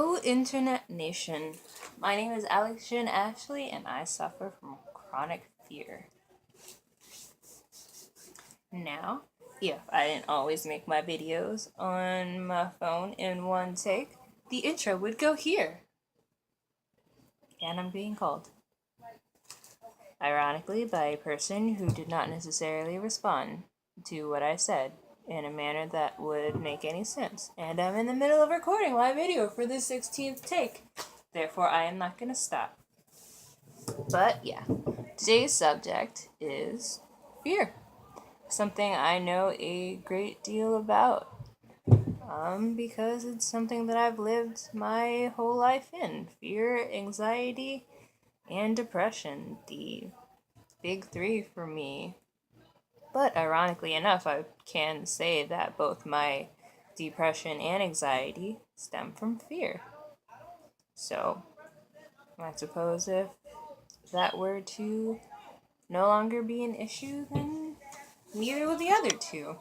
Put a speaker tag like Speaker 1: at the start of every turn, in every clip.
Speaker 1: Hello, Internet Nation. My name is AlexShin Ashley, and I suffer from chronic fear. Now, if I didn't always make my videos on my phone in one take, the intro would go here. And I'm being called. Ironically, by a person who did not necessarily respond to what I said in a manner that would make any sense. And I'm in the middle of recording my video for the 16th take. Therefore, I am not going to stop. But yeah, today's subject is fear. Something I know a great deal about. Because it's something that I've lived my whole life in. Fear, anxiety, and depression. The big three for me. But ironically enough, I can say that both my depression and anxiety stem from fear. So, I suppose if that were to no longer be an issue, then neither will the other two.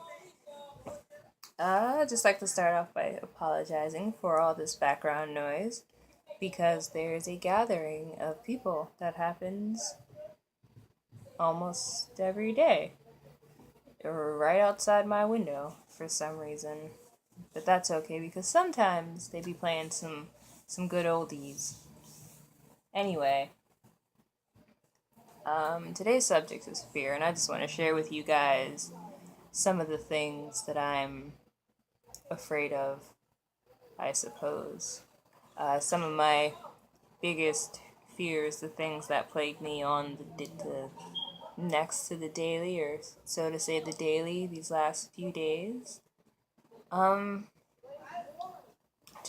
Speaker 1: I'd just like to start off by apologizing for all this background noise because there's a gathering of people that happens almost every day right outside my window for some reason. But that's okay because sometimes they be playing some good oldies. Anyway, today's subject is fear, and I just want to share with you guys some of the things that I'm afraid of, I suppose. Some of my biggest fears, the things that plague me on the next to the daily, or so to say the daily, these last few days. To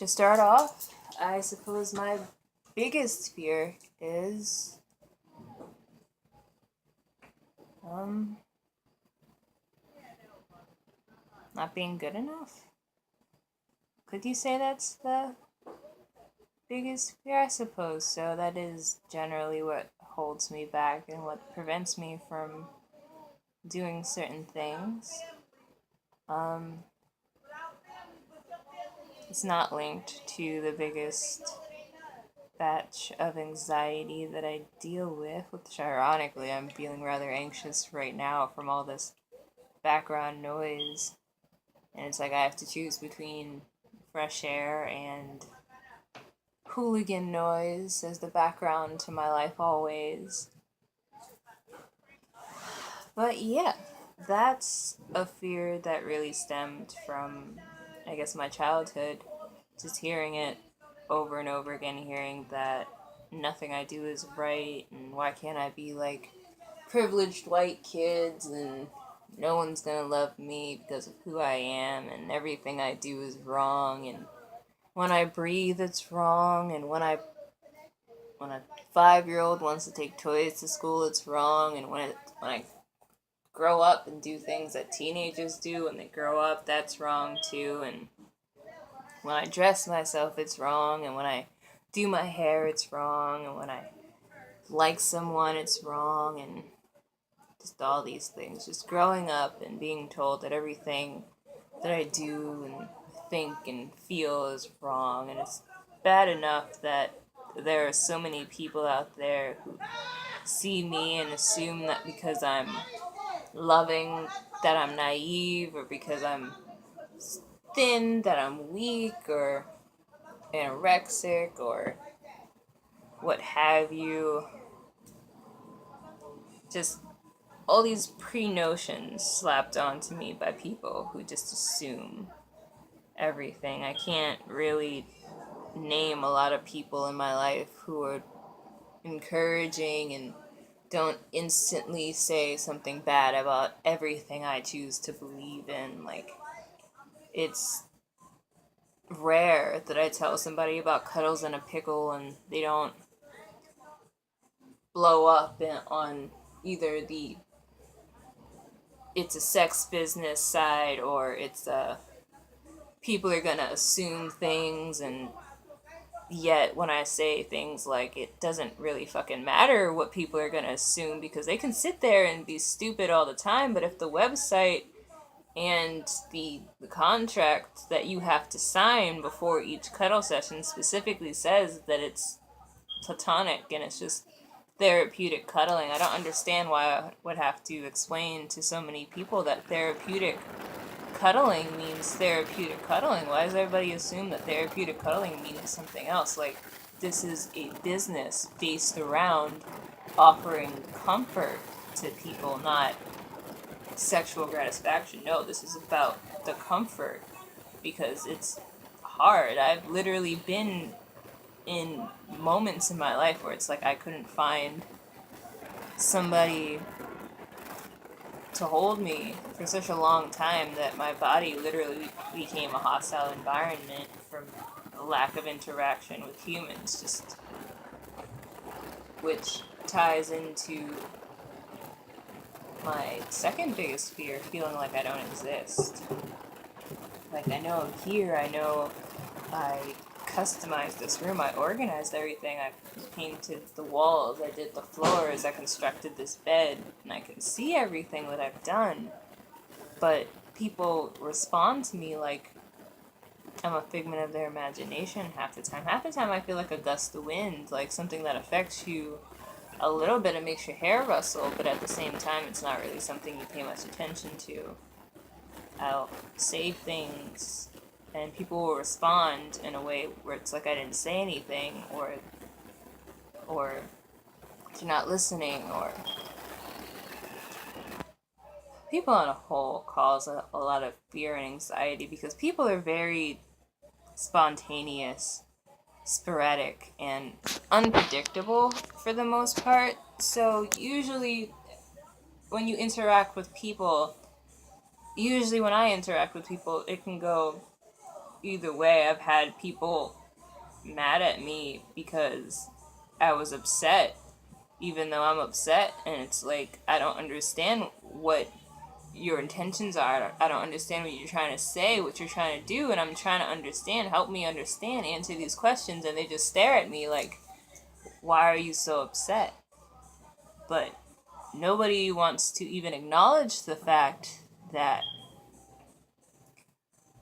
Speaker 1: start off, I suppose my biggest fear is not being good enough. Could you say that's the biggest fear? I suppose so. That is generally what holds me back and what prevents me from doing certain things. It's not linked to the biggest batch of anxiety that I deal with, which ironically I'm feeling rather anxious right now from all this background noise. And it's like I have to choose between fresh air and hooligan noise as the background to my life always. But yeah, that's a fear that really stemmed from, I guess, my childhood. Just hearing it over and over again, hearing that nothing I do is right, and why can't I be like privileged white kids, and no one's gonna love me because of who I am, and everything I do is wrong, and when I breathe it's wrong, and when a 5-year-old wants to take toys to school it's wrong, and when I grow up and do things that teenagers do when they grow up, that's wrong too, and when I dress myself it's wrong, and when I do my hair it's wrong, and when I like someone it's wrong, and just all these things. Just growing up and being told that everything that I do and think and feel is wrong, and it's bad enough that there are so many people out there who see me and assume that because I'm loving that I'm naive, or because I'm thin that I'm weak or anorexic or what have you. Just all these pre-notions slapped onto me by people who just assume everything. I can't really name a lot of people in my life who are encouraging and don't instantly say something bad about everything I choose to believe in. Like, it's rare that I tell somebody about cuddles and a pickle and they don't blow up on either the it's a sex business side, or it's people are gonna assume things, and yet when I say things like it doesn't really fucking matter what people are gonna assume because they can sit there and be stupid all the time, but if the website And the contract that you have to sign before each cuddle session specifically says that it's platonic and it's just therapeutic cuddling. I don't understand why I would have to explain to so many people that therapeutic cuddling means therapeutic cuddling. Why does everybody assume that therapeutic cuddling means something else? Like, this is a business based around offering comfort to people, not sexual gratification. No, this is about the comfort because it's hard. I've literally been in moments in my life where it's like I couldn't find somebody to hold me for such a long time that my body literally became a hostile environment from a lack of interaction with humans, just which ties into my second biggest fear, feeling like I don't exist. Like, I know I'm here, I know I customized this room, I organized everything, I painted the walls, I did the floors, I constructed this bed, and I can see everything that I've done. But people respond to me like I'm a figment of their imagination half the time. Half the time I feel like a gust of wind, like something that affects you a little bit and makes your hair rustle, but at the same time it's not really something you pay much attention to. I'll say things and people will respond in a way where it's like I didn't say anything, or you're not listening, or people on a whole cause a lot of fear and anxiety because people are very spontaneous, sporadic, and unpredictable for the most part. So usually when you interact with people, usually when I interact with people, it can go either way. I've had people mad at me because I was upset, even though I'm upset, and it's like, I don't understand what your intentions are. I don't understand what you're trying to say, what you're trying to do, and I'm trying to understand. Help me understand, answer these questions, and they just stare at me like, why are you so upset? But nobody wants to even acknowledge the fact that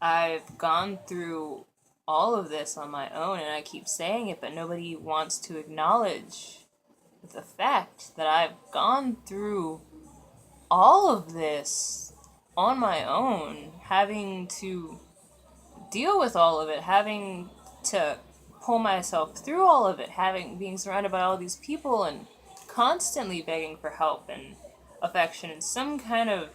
Speaker 1: I've gone through all of this on my own, and I keep saying it, but nobody wants to acknowledge the fact that I've gone through all of this on my own, having to deal with all of it, having to pull myself through all of it, being surrounded by all these people and constantly begging for help and affection and some kind of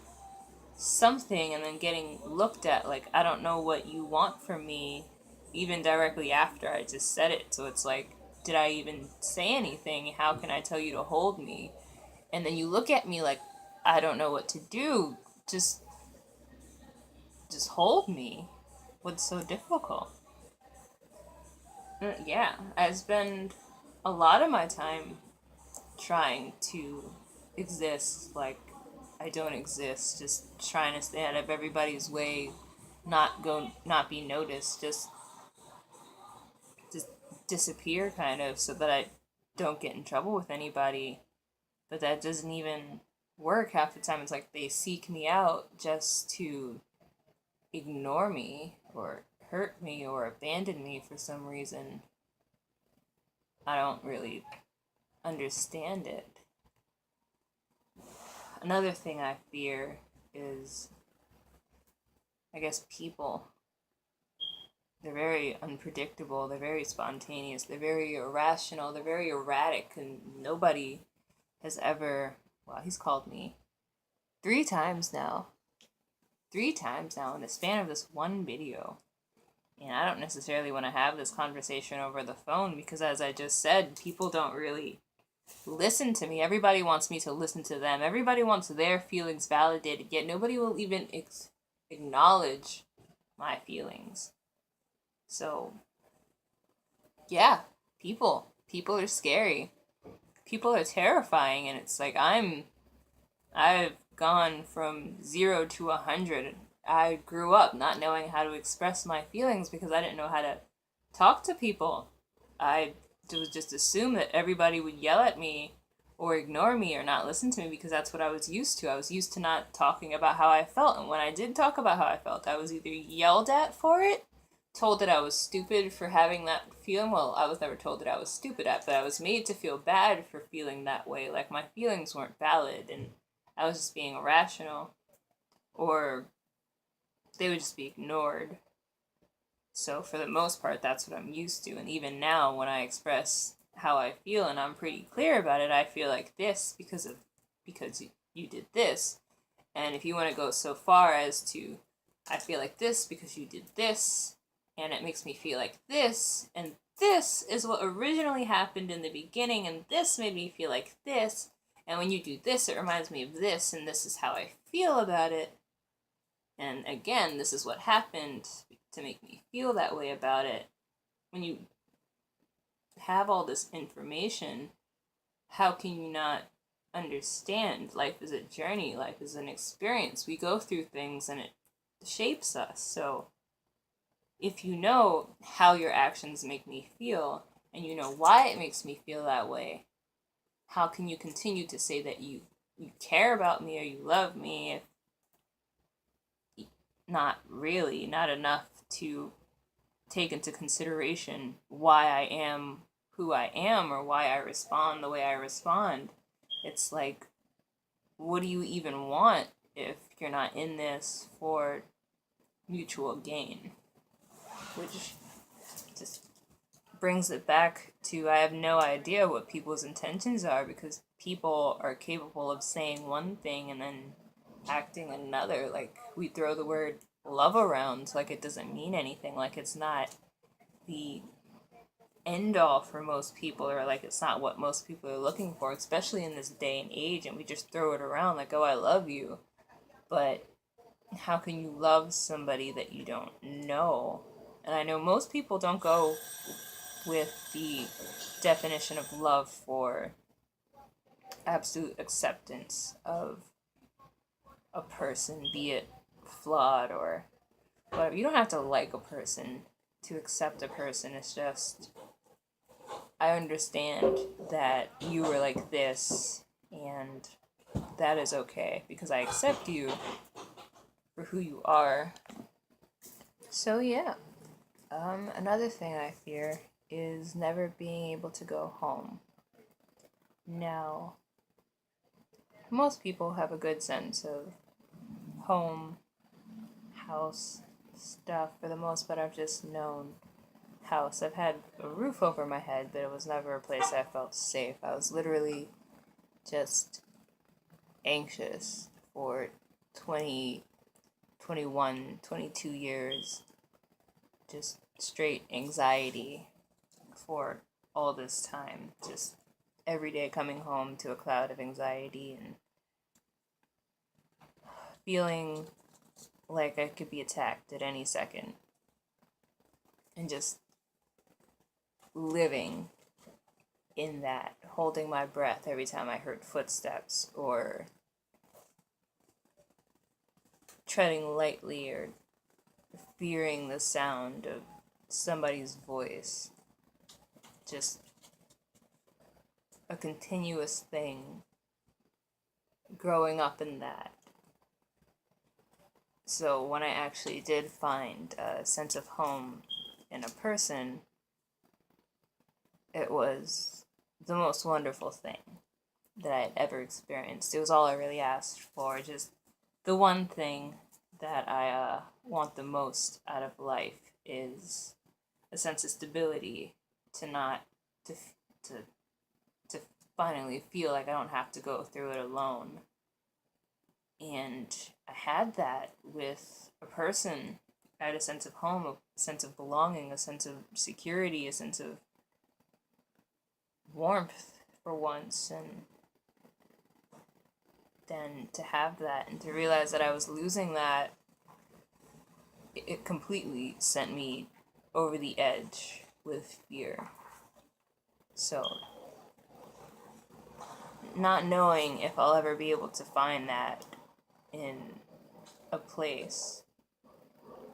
Speaker 1: something, and then getting looked at like I don't know what you want from me, even directly after I just said it. So it's like, did I even say anything? How can I tell you to hold me? And then you look at me like I don't know what to do. Just hold me. What's so difficult? Yeah, I spend a lot of my time trying to exist like I don't exist, just trying to stay out of everybody's way, not be noticed, just disappear kind of so that I don't get in trouble with anybody. But that doesn't even work half the time. It's like they seek me out just to ignore me or hurt me or abandon me for some reason. I don't really understand it. Another thing I fear is, I guess, people. They're very unpredictable, they're very spontaneous, they're very irrational, they're very erratic, and nobody has ever, well, he's called me 3 times now. 3 times now in the span of this one video. And I don't necessarily want to have this conversation over the phone because, as I just said, people don't really listen to me. Everybody wants me to listen to them. Everybody wants their feelings validated, yet nobody will even acknowledge my feelings. So, yeah, people. People are scary. People are terrifying, and it's like I've gone from 0 to 100. I grew up not knowing how to express my feelings because I didn't know how to talk to people. I would just assume that everybody would yell at me or ignore me or not listen to me because that's what I was used to. I was used to not talking about how I felt. And when I did talk about how I felt, I was either yelled at for it, told that I was stupid for having that feeling. Well, I was never told that I was stupid at, but I was made to feel bad for feeling that way. Like my feelings weren't valid and I was just being irrational. Or they would just be ignored. So for the most part, that's what I'm used to. And even now, when I express how I feel and I'm pretty clear about it, I feel like this because you did this. And if you want to go so far as to, I feel like this because you did this, and it makes me feel like this, and this is what originally happened in the beginning, and this made me feel like this, and when you do this, it reminds me of this, and this is how I feel about it. And again, this is what happened to make me feel that way about it. When you have all this information, how can you not understand? Life is a journey, life is an experience. We go through things and it shapes us. So if you know how your actions make me feel and you know why it makes me feel that way, how can you continue to say that you care about me or you love me if not really, not enough to take into consideration why I am who I am or why I respond the way I respond? It's like, what do you even want if you're not in this for mutual gain? Which just brings it back to, I have no idea what people's intentions are, because people are capable of saying one thing and then acting another. Like, we throw the word love around like it doesn't mean anything, like it's not the end all for most people, or like it's not what most people are looking for, especially in this day and age, and we just throw it around like, oh, I love you. But how can you love somebody that you don't know? And I know most people don't go with the definition of love for absolute acceptance of a person, be it flawed or whatever. You don't have to like a person to accept a person. It's just, I understand that you were like this, and that is okay because I accept you for who you are. So yeah, another thing I fear is never being able to go home. Now, most people have a good sense of home, house, stuff. For the most part, I've just known house. I've had a roof over my head, but it was never a place I felt safe. I was literally just anxious for 20, 21, 22 years. Just straight anxiety for all this time. Just every day coming home to a cloud of anxiety and feeling like I could be attacked at any second. And just living in that, holding my breath every time I heard footsteps or treading lightly or fearing the sound of somebody's voice. Just a continuous thing growing up in that. So when I actually did find a sense of home in a person, it was the most wonderful thing that I had ever experienced. It was all I really asked for, just the one thing that I want the most out of life is a sense of stability, to not to to to finally feel like I don't have to go through it alone. And I had that with a person. I had a sense of home, a sense of belonging, a sense of security, a sense of warmth for once. And then to have that and to realize that I was losing that, it completely sent me over the edge with fear. So, not knowing if I'll ever be able to find that in a place,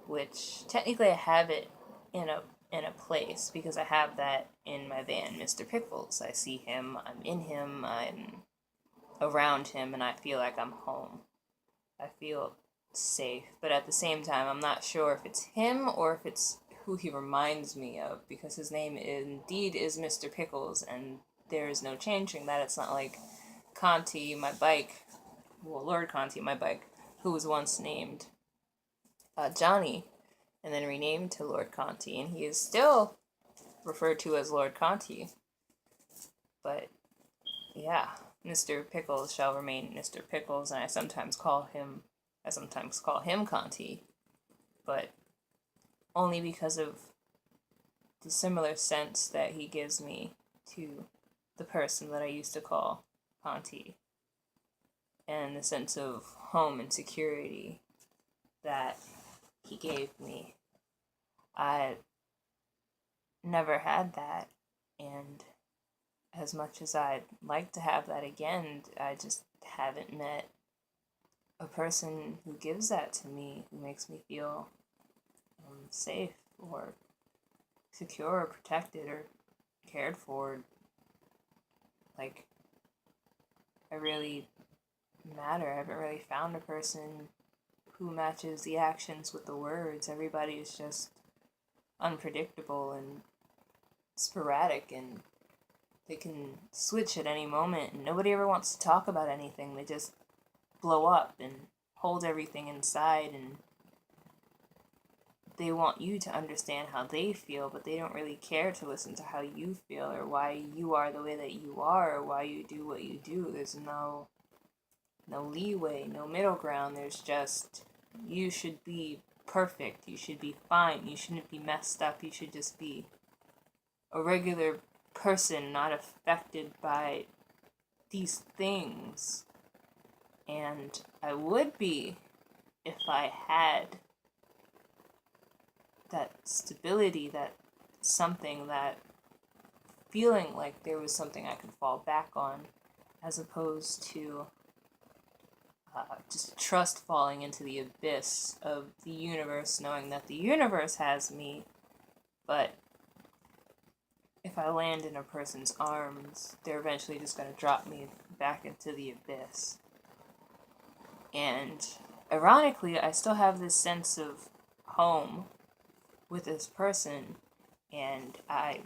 Speaker 1: which technically I have it in a in a place, because I have that in my van, Mr. Pickles. I see him, I'm in him, I'm around him, and I feel like I'm home. I feel safe, but at the same time, I'm not sure if it's him or if it's who he reminds me of, because his name indeed is Mr. Pickles, and there is no changing that. It's not like Conti, my bike, well, Lord Conti, my bike, who was once named Johnny, and then renamed to Lord Conti, and he is still referred to as Lord Conti. But yeah, Mr. Pickles shall remain Mr. Pickles, and I sometimes call him Conti, but only because of the similar sense that he gives me to the person that I used to call Conti, and the sense of home and security that he gave me. I never had that, and as much as I'd like to have that again, I just haven't met a person who gives that to me, who makes me feel safe or secure or protected or cared for. Like, I really matter. I haven't really found a person who matches the actions with the words. Everybody is just unpredictable and sporadic, and they can switch at any moment, and nobody ever wants to talk about anything. They just blow up and hold everything inside, and they want you to understand how they feel, but they don't really care to listen to how you feel or why you are the way that you are or why you do what you do. There's no leeway, no middle ground. There's just, you should be perfect, you should be fine, you shouldn't be messed up, you should just be a regular person, not affected by these things. And I would be if I had that stability, that something, that feeling like there was something I could fall back on, as opposed to just trust falling into the abyss of the universe, knowing that the universe has me, but if I land in a person's arms, they're eventually just going to drop me back into the abyss. And ironically, I still have this sense of home with this person, and I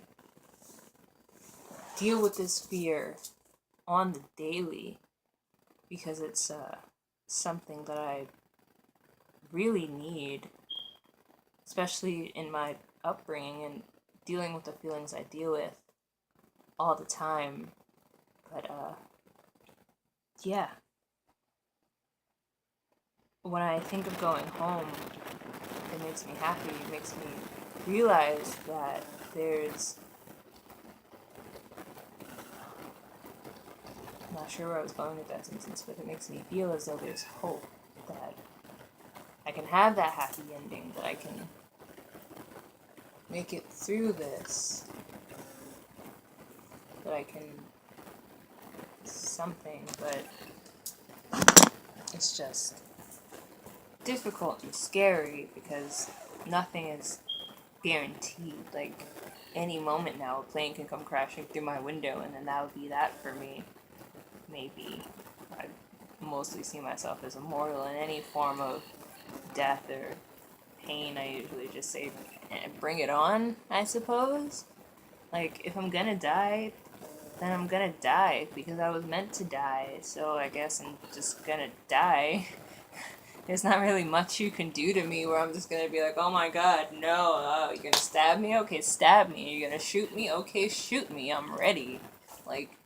Speaker 1: deal with this fear on the daily because it's something that I really need, especially in my upbringing and dealing with the feelings I deal with all the time. But yeah, when I think of going home, it makes me happy. It makes me realize that there's, I'm not sure where I was going with that sentence, but it makes me feel as though there's hope, that I can have that happy ending, that I can make it through this, that I can something, but it's just difficult and scary because nothing is guaranteed. Like, any moment now, a plane can come crashing through my window, and then that would be that for me. Maybe. I mostly see myself as immortal in any form of death or pain. I usually just say, bring it on, I suppose. Like, if I'm gonna die, then I'm gonna die, because I was meant to die, so I guess I'm just gonna die. There's not really much you can do to me where I'm just gonna be like, oh my god, no, you're gonna stab me? Okay, stab me. You're gonna shoot me? Okay, shoot me. I'm ready. Like,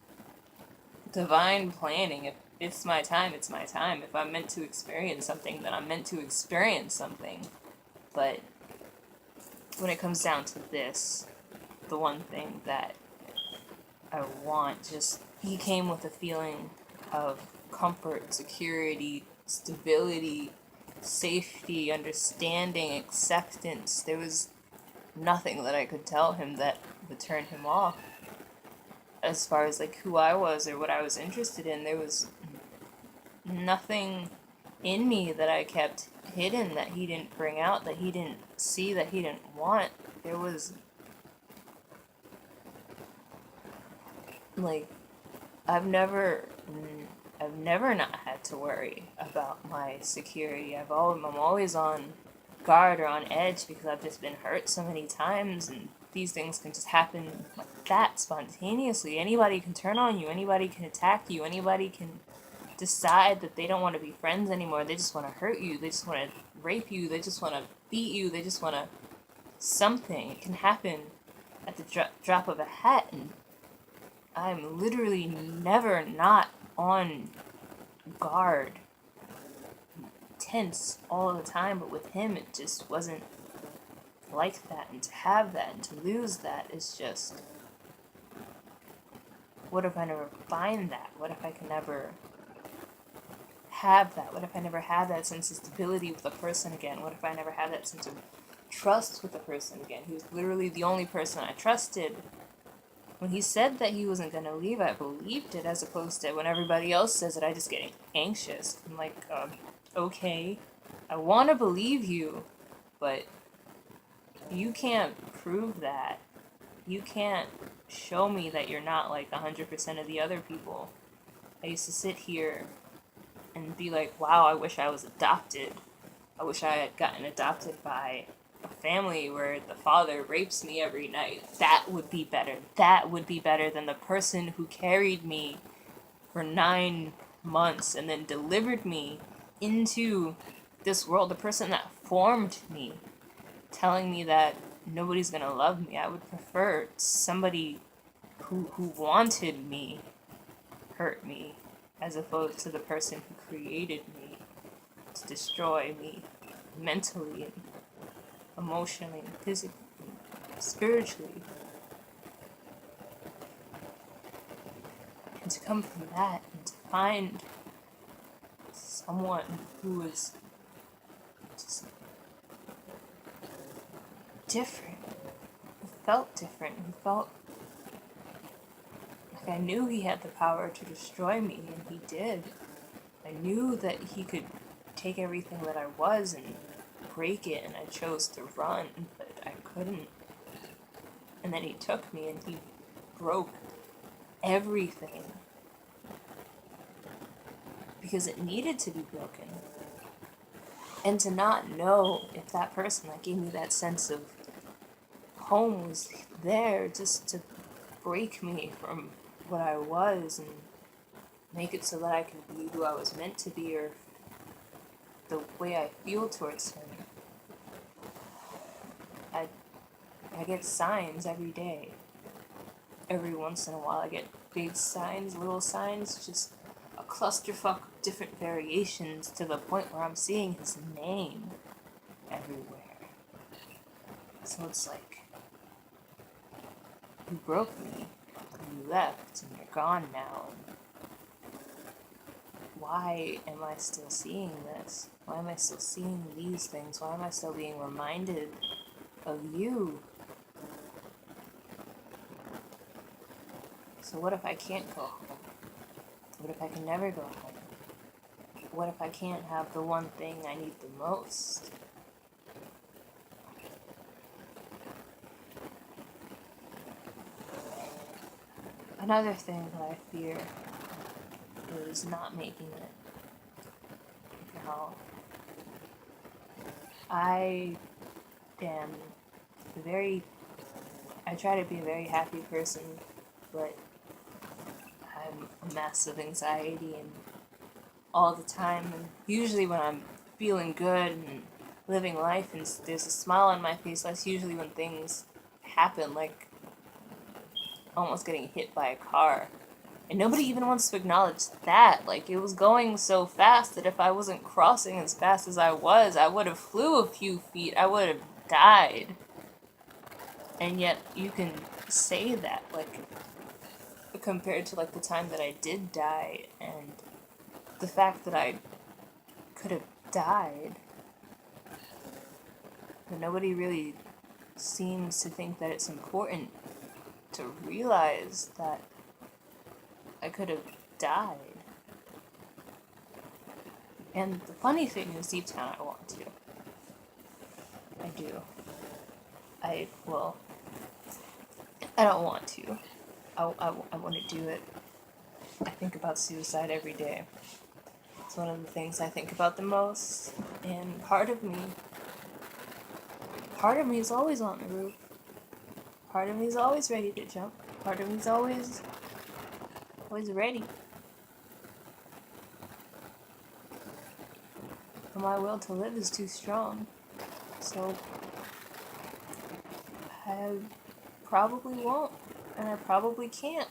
Speaker 1: divine planning. If it's my time, it's my time. If I'm meant to experience something, then I'm meant to experience something. But when it comes down to this, the one thing that I want, just, he came with a feeling of comfort, security, stability, safety, understanding, acceptance. There was nothing that I could tell him that would turn him off. As far as like who I was or what I was interested in, there was nothing in me that I kept hidden that he didn't bring out, that he didn't see, that he didn't want. There was like, I've never, I've never not had to worry about my security. I'm always on guard or on edge because I've just been hurt so many times, and these things can just happen like that spontaneously. Anybody can turn on you. Anybody can attack you. Anybody can decide that they don't want to be friends anymore. They just want to hurt you. They just want to rape you. They just want to beat you. They just want to something. It can happen at the drop of a hat, and I'm literally never not on guard, tense all the time, but with him it just wasn't like that, and to have that and to lose that is just, what if I never find that? What if I can never have that? What if I never have that sense of stability with a person again? What if I never have that sense of trust with a person again? He was literally the only person I trusted. When he said that he wasn't going to leave, I believed it, as opposed to when everybody else says it, I just get anxious. I'm like, okay, I want to believe you, but you can't prove that. You can't show me that you're not like 100% of the other people. I used to sit here and be like, wow, I wish I was adopted. I wish I had gotten adopted by a family where the father rapes me every night. That would be better. That would be better than the person who carried me for 9 months and then delivered me into this world. The person that formed me, telling me that nobody's gonna love me. I would prefer somebody who wanted me hurt me, as opposed to the person who created me to destroy me mentally and emotionally and physically, spiritually. And to come from that and to find someone who is just different, who felt different, who felt like I knew he had the power to destroy me, and he did. I knew that he could take everything that I was and break it, and I chose to run, but I couldn't. And then he took me and he broke everything because it needed to be broken. And to not know if that person that gave me that sense of home was there just to break me from what I was and make it so that I could be who I was meant to be, or the way I feel towards him. I get signs every day. Every once in a while I get big signs, little signs, just a clusterfuck of different variations, to the point where I'm seeing his name everywhere. So it's like, you broke me, you left, and you're gone now. Why am I still seeing this? Why am I still seeing these things? Why am I still being reminded of you? So what if I can't go home? What if I can never go home? What if I can't have the one thing I need the most? Another thing that I fear is not making it. Now, I try to be a very happy person, but I'm a mess of anxiety and all the time, and usually when I'm feeling good and living life and there's a smile on my face, that's usually when things happen, like almost getting hit by a car. And nobody even wants to acknowledge that. Like, it was going so fast that if I wasn't crossing as fast as I was, I would have flew a few feet, I would have died. And yet you can say that, like, compared to like the time that I did die, and the fact that I could have died, but nobody really seems to think that it's important to realize that I could have died. And the funny thing is, deep down, I want to. I do. I don't want to. I wouldn't do it. I think about suicide every day. It's one of the things I think about the most, and part of me is always on the roof. Part of me is always ready to jump. Part of me is always ready. But my will to live is too strong. So I probably won't, and I probably can't.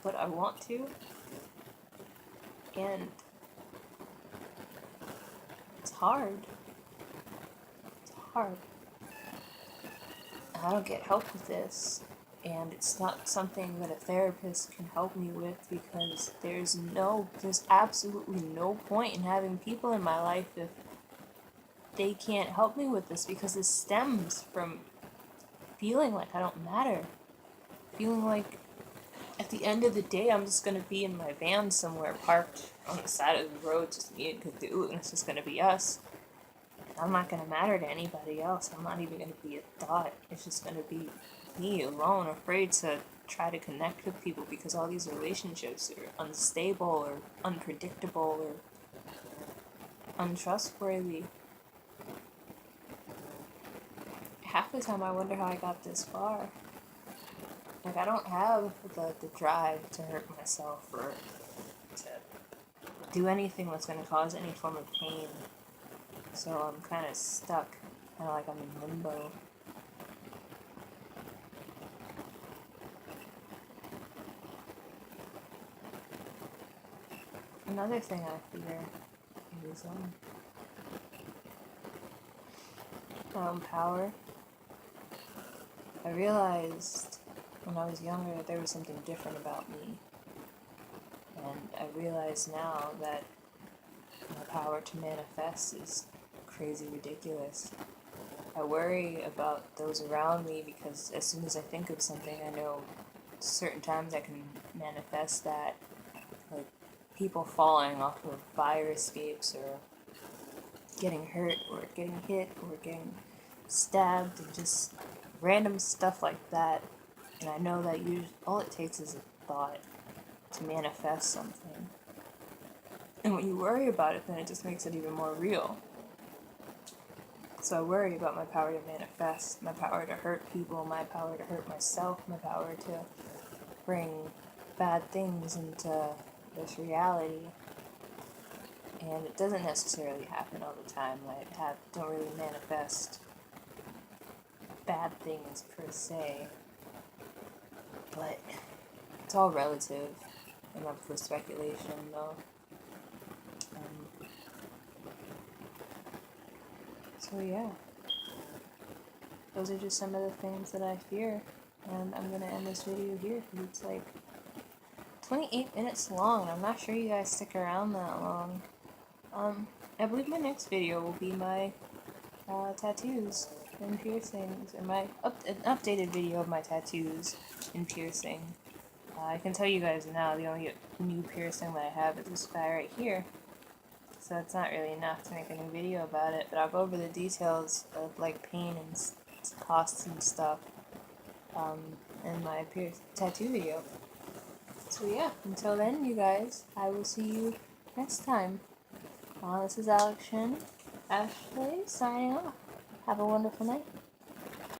Speaker 1: But I want to. And it's hard. It's hard. I don't get help with this, and it's not something that a therapist can help me with, because there's absolutely no point in having people in my life if they can't help me with this, because this stems from feeling like I don't matter. Feeling like at the end of the day I'm just gonna be in my van somewhere parked on the side of the road, just me and Kazoo, and it's just gonna be us. I'm not going to matter to anybody else. I'm not even going to be a thought. It's just going to be me alone, afraid to try to connect with people, because all these relationships are unstable or unpredictable or untrustworthy. Half the time I wonder how I got this far. Like, I don't have the drive to hurt myself or to do anything that's going to cause any form of pain. So I'm kind of stuck, kind of like I'm in limbo. Another thing I fear is my own power. I realized when I was younger that there was something different about me. And I realize now that my power to manifest is crazy ridiculous. I worry about those around me, because as soon as I think of something, I know certain times I can manifest that. Like people falling off of fire escapes, or getting hurt, or getting hit, or getting stabbed, and just random stuff like that. And I know that all it takes is a thought to manifest something. And when you worry about it, then it just makes it even more real. So I worry about my power to manifest, my power to hurt people, my power to hurt myself, my power to bring bad things into this reality. And it doesn't necessarily happen all the time. I don't really manifest bad things per se. But it's all relative, and up for speculation, though. So yeah, those are just some of the things that I fear, and I'm gonna end this video here because it's like 28 minutes long, and I'm not sure you guys stick around that long. I believe my next video will be my tattoos and piercings, or an updated video of my tattoos and piercing. I can tell you guys now, the only new piercing that I have is this guy right here. So it's not really enough to make a new video about it, but I'll go over the details of like pain and costs and stuff in my tattoo video. So yeah, until then, you guys, I will see you next time. This is AlexShin Ashley signing off. Have a wonderful night.